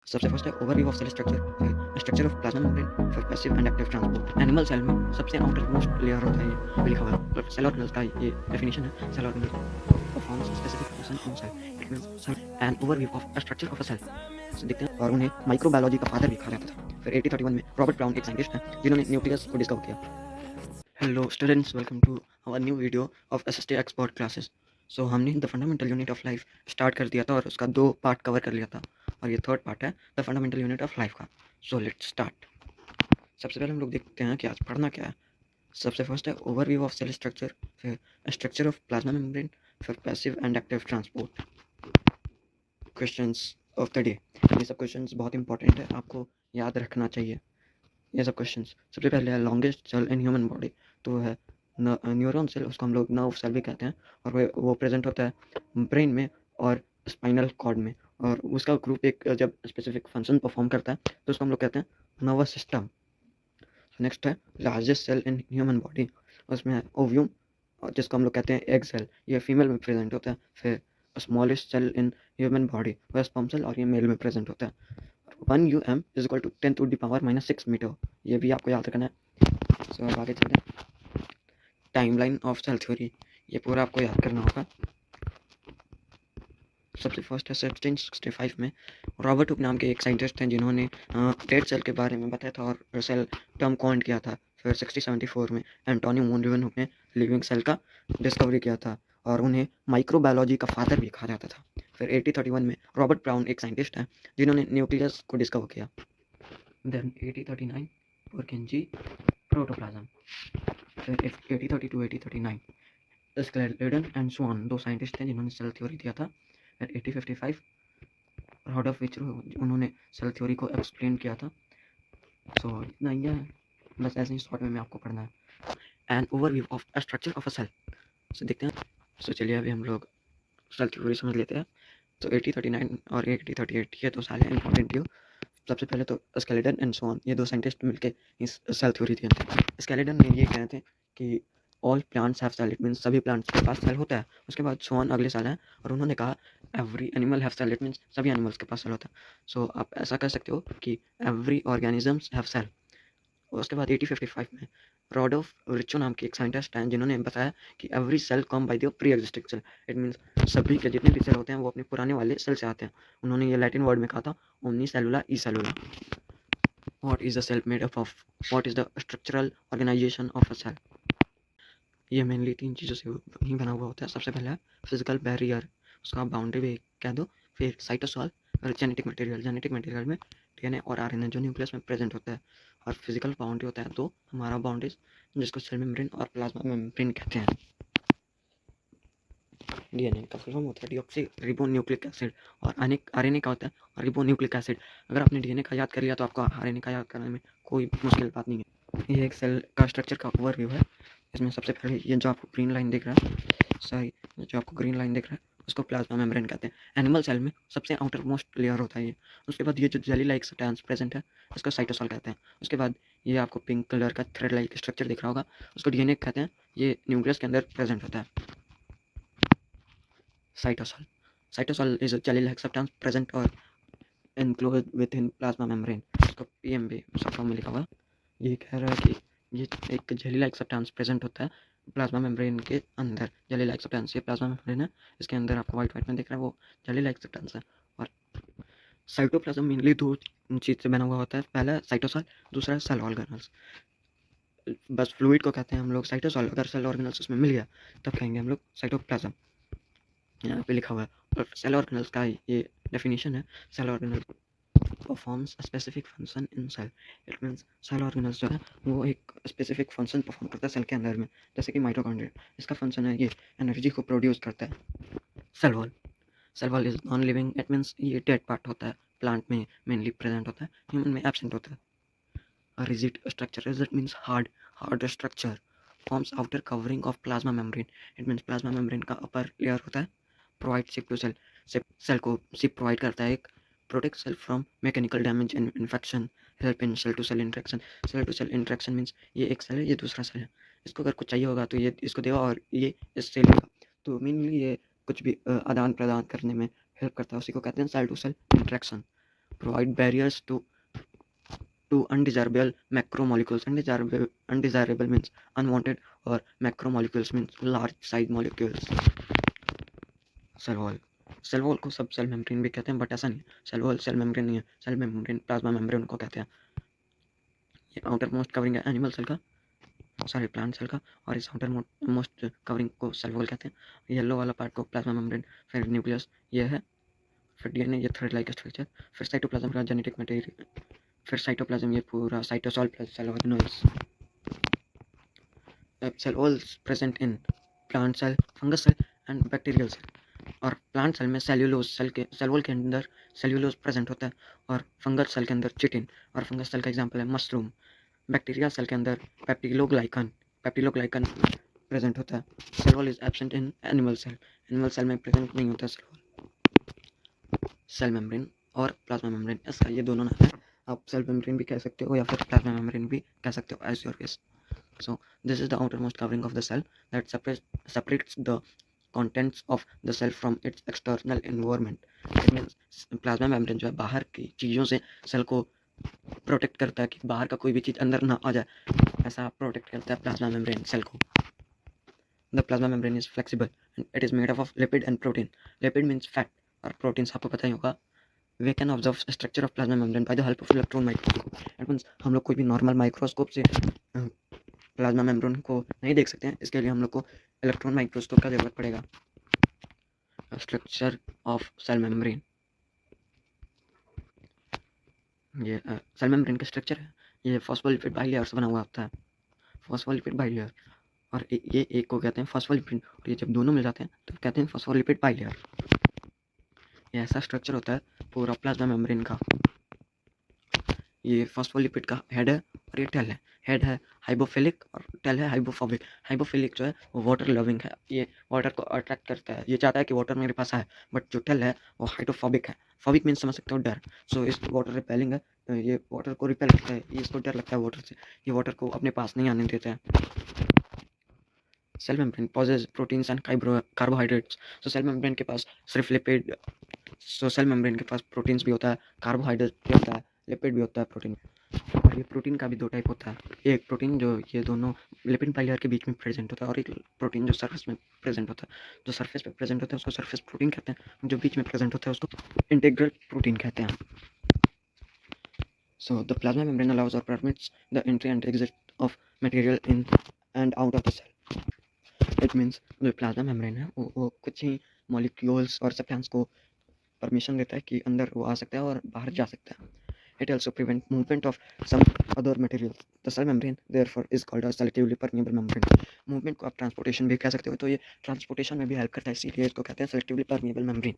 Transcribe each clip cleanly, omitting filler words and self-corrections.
सबसे फर्स्ट है overview of cell structure, फिर स्ट्रक्चर ऑफ प्लाज्मा मेम्ब्रेन, फिर passive and active transport. Animal cell में सबसे आउटर मोस्ट लेयर होता है ये लिखा हुआ है, और सेल ऑर्गेनल्स का ये डेफिनेशन है। Cell organelle performs specific function in cell, it means an overview of structure of a cell. देखते हैं, और उन्हें माइक्रोबायोलॉजी का फादर भी कहा जाता था। फिर 1831 में रॉबर्ट ब्राउन एक साइंटिस्ट हैं जिन्होंने न्यूक्लियस को डिस्कवर किया। Hello students, welcome to our new video of SST expert classes. So हमने the fundamental unit of life start कर दिया था और उसका 2 पार्ट कवर कर लिया था, और ये 3rd पार्ट है the fundamental unit of life का। So let's start. सबसे पहले हम लोग देखते हैं कि आज पढ़ना क्या है। सबसे फर्स्ट है ओवरव्यू ऑफ सेल स्ट्रक्चर, फिर स्ट्रक्चर ऑफ प्लाज्मा मेम्ब्रेन, फिर passive and active transport. Questions of the day. ये सब क्वेश्चंस बहुत इंपॉर्टेंट है, आपको याद रखना चाहिए ये सब क्वेश्चंस। सबसे पहले है longest cell in human body, तो वो है न्यूरॉन सेल, उसको हम लोग नर्व सेल भी कहते हैं, और वो प्रेजेंट होता है ब्रेन में और स्पाइनल कॉर्ड में, और उसका ग्रुप एक जब स्पेसिफिक फंक्शन परफॉर्म करता है तो उसको हम लोग कहते हैं नर्वस सिस्टम। नेक्स्ट है largest cell in human body, उसमें है ओव्यूम, और जिसको हम लोग कहते हैं एग सेल, ये फीमेल में प्रेजेंट होता है। फिर smallest cell in human body वह स्पर्म सेल, और ये मेल में प्रेजेंट होता है। 1 इज इक्वल टू 10⁻⁻6 मीटर, ये भी आपको याद रखना है। सो अब आगे चलते हैं। टाइमलाइन ऑफ सेल थ्योरी, ये पूरा आपको याद करना होगा। सबसे फर्स्ट है 1765 में रॉबर्ट हुक नाम के एक साइंटिस्ट हैं जिन्होंने डेड सेल के बारे में बताया था और सेल टर्म कॉइंड किया था। फिर 1674 में एंटोनी वॉन लीeuwenhoek ने लिविंग सेल का डिस्कवरी किया था, और उन्हें माइक्रोबायोलॉजी का फादर भी कहा जाता था। फिर 1831 में रॉबर्ट ब्राउन एक साइंटिस्ट हैं जिन्होंने न्यूक्लियस को डिस्कवर किया। Then 1839 Purkinje protoplasm. फिर 1832-1839 स्केलेटन एंड स्वान, 2 साइंटिस्ट थे जिन्होंने सेल थ्योरी दिया था। फिर 1855 रॉडॉल्फ विचरो, उन्होंने सेल थ्योरी को एक्सप्लेन किया था। सो इतना ही है, बस ऐसे ही शॉर्ट में आपको पढ़ना है। An overview of structure of a cell. So देखते हैं। सो चलिए अभी हम लोग सेल थ्योरी समझ लेते हैं। तो 1839 और 1838 ये 2 साल हैं इंपॉर्टेंट ड्यू। सबसे पहले तो स्केलेटन एंड स्वान, ये 2 साइंटिस्ट मिलके इस सेल थ्योरी दिए थे। स्केलेटन ने ये कहे थे कि all plants have cell, it means सभी प्लांट्स के पास सेल होता है। उसके बाद स्वान अगले साल है और उन्होंने कहा every animal have cell, it means सभी एनिमल्स के पास सेल होता है। सो आप ऐसा कह सकते हो कि एवरी ऑर्गेनिजम्स हैव सेल। उसके बाद 1855 में रॉडोल्फ रिचो नाम के एक साइंटिस्ट हैं जिन्होंने बताया कि every cell come by the pre existing cell, it means सभी के जितने भी सेल होते हैं वो अपने पुराने वाले सेल से आते हैं। उन्होंने ये लैटिन वर्ड में कहा था ओमनी सेलुला ई सेलुला। What is the cell made up of, what is the structural organization of a cell. ये मेनली 3 चीज़ों से ही बना हुआ होता है। सबसे पहला है फिजिकल बैरियर, उसका बाउंड्री भी कह दो। फिर साइटोसॉल और जेनेटिक मटेरियल, जेनेटिक मटेरियल में डीएनए और आरएनए जो न्यूक्लियस में प्रेजेंट होता है। और फिजिकल बाउंड्री होता है तो हमारा बाउंड्रीज, जिसको सेल मेम्ब्रेन और प्लाज्मा मेम्ब्रेन कहते हैं। डीएनए का फुल फॉर्म होता है डीऑक्सी रिबो न्यूक्लिक एसिड, और आरएनए का होता है रिबो न्यूक्लिक एसिड। अगर आपने डीएनए का याद कर लिया तो आपको आरएनए का याद करने में कोई मुश्किल बात नहीं है। ये एक सेल का स्ट्रक्चर का ओवरव्यू है। इसमें सबसे पहले ये जो आपको ग्रीन लाइन दिख रहा है, जो आपको ग्रीन लाइन दिख रहा है उसको प्लाज्मा मेम्ब्रेन कहते हैं। एनिमल सेल में सबसे आउटर मोस्ट लेयर होता है ये। उसके बाद ये जो जेली लाइक सब्सटेंस प्रेजेंट है इसको साइटोसॉल कहते हैं। उसके बाद ये आपको पिंक कलर का थ्रेड लाइक स्ट्रक्चर दिख रहा होगा, उसको डीएनए कहते हैं। ये न्यूक्लियस के अंदर प्रेजेंट होता है। Cytosol is a jelly like substance present और enclosed within plasma membrane, इसको पीएमबी शॉर्ट फॉर्म में लिखा हुआ। ये कह रहा है कि ये एक जेली लाइक सब्सटेंस प्रेजेंट होता है प्लाज्मा मेम्ब्रेन के अंदर। जेली लाइक सब्सटेंस, ये प्लाज्मा मेम्ब्रेन है, इसके अंदर आपको वाइट में दिख रहा है वो जेली लाइक सब्सटेंस है। और साइटोप्लाज्म मेनली 2 चीज़ से बना हुआ होता है, पहला साइटोसॉल, दूसरा सेल ऑर्गेनल्स। बस फ्लूइड को कहते हैं हम लोग साइटोसॉल, अगर सेल ऑर्गेनल्स उसमें मिल गया तब कहेंगे हम लोग साइटोप्लाज्म। यहाँ पे लिखा हुआ है। और सेल ऑर्गेनल्स का ये डेफिनेशन है, cell organelle performs specific function in cell, it means cell organelles जो है वो एक स्पेसिफिक फंक्शन परफॉर्म करता है सेल के अंदर में। जैसे कि माइटोकॉन्ड्रिया, इसका फंक्शन है ये एनर्जी को प्रोड्यूस करता है। Cell wall, cell wall is non living, it means ये डेड पार्ट होता है, प्लांट में मेनली प्रेजेंट होता है, ह्यूमन में एब्सेंट होता है। Rigid structure, rigid means hard structure forms outer covering of plasma membrane, it means plasma membrane का अपर लेयर होता है। Provide shape to cell, cell को शिप प्रोवाइड करता है एक। Protect cell from mechanical damage and infection, help in cell to cell interaction. Cell to cell interaction means ये एक cell है, ये दूसरा सेल है, इसको अगर कुछ चाहिए होगा तो ये इसको देगा और ये इससे लेगा। तो मेनली ये कुछ भी आदान प्रदान करने में हेल्प करता है, उसी को कहते हैं cell to cell interaction. provide barriers to undesirable macromolecules. Undesirable means unwanted, or macromolecules means large size molecules. Cell wall को सब सेल मेम्ब्रेन भी कहते हैं, बट ऐसा नहीं, सेल वॉल सेल मेम्ब्रेन नहीं है, सेल मेम्ब्रेन प्लाज्मा मेम्ब्रेन को कहते हैं। ये आउटर मोस्ट कवरिंग है एनिमल सेल का, सॉरी प्लांट सेल का, और इस आउटर मोस्ट कवरिंग को सेल वॉल कहते हैं। येलो वाला पार्ट को प्लाज्मा मेम्ब्रेन, फिर न्यूक्लियस ये है, फिर डीएनए ये थ्रेड लाइक स्ट्रक्चर, फिर साइटोप्लाज्म का जेनेटिक मटेरियल, फिर साइटोप्लाज्म ये पूरा cytosol plus cell organelles. Cell walls present in plant cell, fungus cell and bacterial cell. और प्लांट सेल में सेल्यूलोज सेल वॉल के अंदर सेल्यूलोज प्रेजेंट होता है, और फंगस सेल के अंदर चिटिन, और फंगस सेल का एग्जांपल है मशरूम। बैक्टीरिया सेल के अंदर पेप्टिलोग्लाइकन प्रेजेंट होता है। Cell wall is absent in animal cell में प्रेजेंट नहीं होता सेल वॉल। सेल मेम्ब्रेन और प्लाज्मा मेम्ब्रेन, इसका ये दोनों नाम है, आप सेल मेम्ब्रेन भी कह सकते हो या फिर प्लाज्मा मेम्ब्रेन भी कह सकते हो, as your wish. So this is the outermost covering of the cell that separates the contents of the cell from its external environment. It means plasma membrane जो है बाहर की चीज़ों से सेल को प्रोटेक्ट करता है कि बाहर का कोई भी चीज़ अंदर ना आ जाए, ऐसा प्रोटेक्ट करता है प्लाज्मा मेम्ब्रेन सेल को। The plasma membrane is flexible and it is made up of lipid and protein. Lipid means fat और proteins आपको पता ही होगा। We can observe structure of plasma membrane by the help of electron microscope. It means हम लोग कोई भी normal microscope से plasma membrane को नहीं देख सकते हैं, इसके लिए हम लोग को इलेक्ट्रॉन माइक्रोस्कोप का जरूरत पड़ेगा। स्ट्रक्चर ऑफ सेल मेम्ब्रेन, ये सेल मेम्ब्रेन का स्ट्रक्चर है, ये फॉस्फोलिपिड बाइलेयर से बना हुआ होता है, फॉस्फोलिपिड बाइलेयर, और ये एक को कहते हैं फॉस्फोलिपिड, और ये जब दोनों मिल जाते हैं तो कहते हैं फॉस्फोलिपिड बाइलेयर। ये ऐसा स्ट्रक्चर होता है पूरा प्लाज्मा मेम्ब्रेन का। ये फॉस्फोलिपिड का हेड है और ये टेल है। हेड है हाइपोफिलिक और टेल है हाइपोफोबिक। हाइपोफिलिक जो है वो वाटर लविंग है, ये वाटर को अट्रैक्ट करता है, ये चाहता है कि वाटर मेरे पास आए, बट जो टेल है वो हाइड्रोफोबिक है। फोबिक मीन्स समझ सकते हो डर, सो इस वाटर रिपेलिंग है, ये वाटर को रिपेल करता है, ये इसको डर लगता है वाटर से, ये वाटर को अपने पास नहीं आने देता है। Cell membrane possesses proteins and carbohydrates. So cell membrane के पास सिर्फ लिपिड, सो सेल मेम्ब्रेन के पास प्रोटीन्स भी होता है, कार्बोहाइड्रेट भी होता है, लिपिड भी होता है प्रोटीन। और ये प्रोटीन का भी दो टाइप होता है, एक प्रोटीन जो ये दोनों लिपिड बाइलेयर के बीच में प्रेजेंट होता है, और एक प्रोटीन जो सरफेस में प्रेजेंट होता है। जो सरफेस पे प्रेजेंट होता है उसको सरफेस प्रोटीन कहते हैं, जो बीच में प्रेजेंट होता है उसको इंटीग्रल प्रोटीन कहते हैं। So the plasma membrane allows और permits the entry and exit of material in and out of the cell. It means जो प्लाज्मा मेम्ब्रेन है वो कुछ ही मॉलिक्यूल्स और सब्सटेंस को परमिशन देता है कि अंदर वो आ सकता है और बाहर जा सकता है। It also prevents movement of some other materials. The cell membrane therefore is called a selectively permeable membrane. Movement को आप ट्रांसपोर्टेशन भी कह सकते हो, तो ये ट्रांसपोर्टेशन में भी हेल्प करता है, इसीलिए इसको कहते हैं selectively permeable membrane।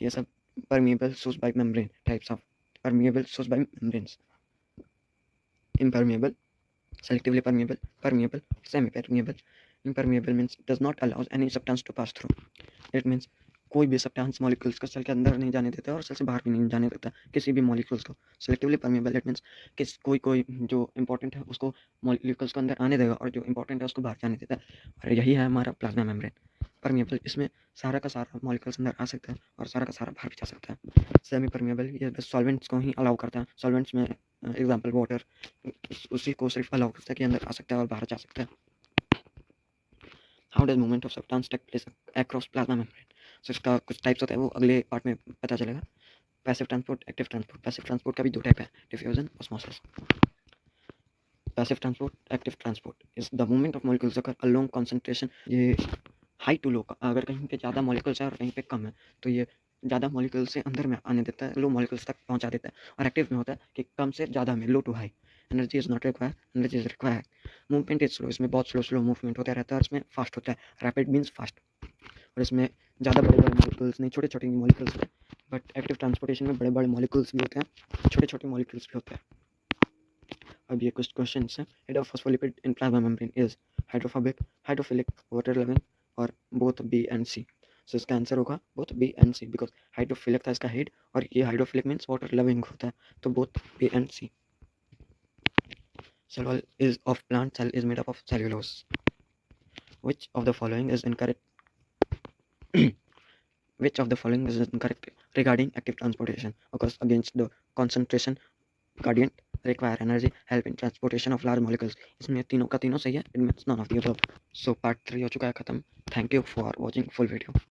ये सब permeable source by membrane types of permeable source by membranes: impermeable, selectively permeable, permeable, semi-permeable. Impermeable means does not allow any substance to pass through. It means कोई भी सब्सटेंस मॉलिक्यूल्स को cell के अंदर नहीं जाने देता और सेल से बाहर भी नहीं जाने देता किसी भी मॉलिक्यूल्स को। सेलेक्टिवली परमेबल, इट मीन्स कि कोई जो इंपॉर्टेंट है उसको मॉलिक्यूल्स को अंदर आने देगा और जो इंपॉर्टेंट है उसको बाहर जाने देता है। और यही है हमारा प्लाज्मा मेम्ब्रेन। परमेबल, इसमें सारा का सारा मॉलिक्यूल्स अंदर आ सकता है और सारा का सारा बाहर भी जा सकता है। सेमी परमेबल, ये बस सॉल्वेंट्स को ही अलाउ करता है। सॉल्वेंट्स में एग्जाम्पल वाटर, उसी को सिर्फ अलाउ करता है कि अंदर आ सकता है और बाहर जा सकता है। How does movement of substance take place across plasma membrane? So इसका कुछ टाइप्स होता है, वो अगले पार्ट में पता चलेगा। Passive transport, active transport. Passive transport का भी दो टाइप है, diffusion, osmosis. Passive transport, active transport is the movement of molecules occur along concentration. ये हाई टू लो, अगर कहीं पे ज़्यादा मॉलिक्यूल्स है और कहीं पे कम है तो ये ज़्यादा मॉलिक्यूल्स से अंदर में आने देता है, लो मॉलिक्यूल्स तक पहुंचा देता है। और एक्टिव में होता है कि कम से ज़्यादा में, low to high. Energy is not required, energy is required. Movement is slow, इसमें बहुत स्लो मूवमेंट होता रहता है और इसमें फास्ट होता है। Rapid means fast. और इसमें ज़्यादा बड़े मॉलिक्यूल्स नहीं, छोटे छोटे मॉलिक्यूल्स होते हैं। बट एक्टिव ट्रांसपोर्टेशन में बड़े बड़े मॉलिक्यूल्स भी होते हैं, छोटे छोटे मॉलिक्यूल्स भी होते हैं। अब ये कुछ क्वेश्चन हैं। Head of phospholipid in plasma membrane is hydrophobic, hydrophilic, water loving, और both B and C. So इसका आंसर होगा both B and C, because hydrophilic था इसका हेड और ये हाइड्रोफिलिक मीन्स वाटर लविंग होता है, तो both B and C. Cell wall is of plant cell is made up of cellulose. Which of the following is incorrect? Which of the following is incorrect? regarding active transportation occurs against the concentration gradient require energy help in transportation of large molecules. इसमें तीनों का तीनों सही है, it means none of the above. So part 3 हो चुका है खत्म. Thank you for watching full video.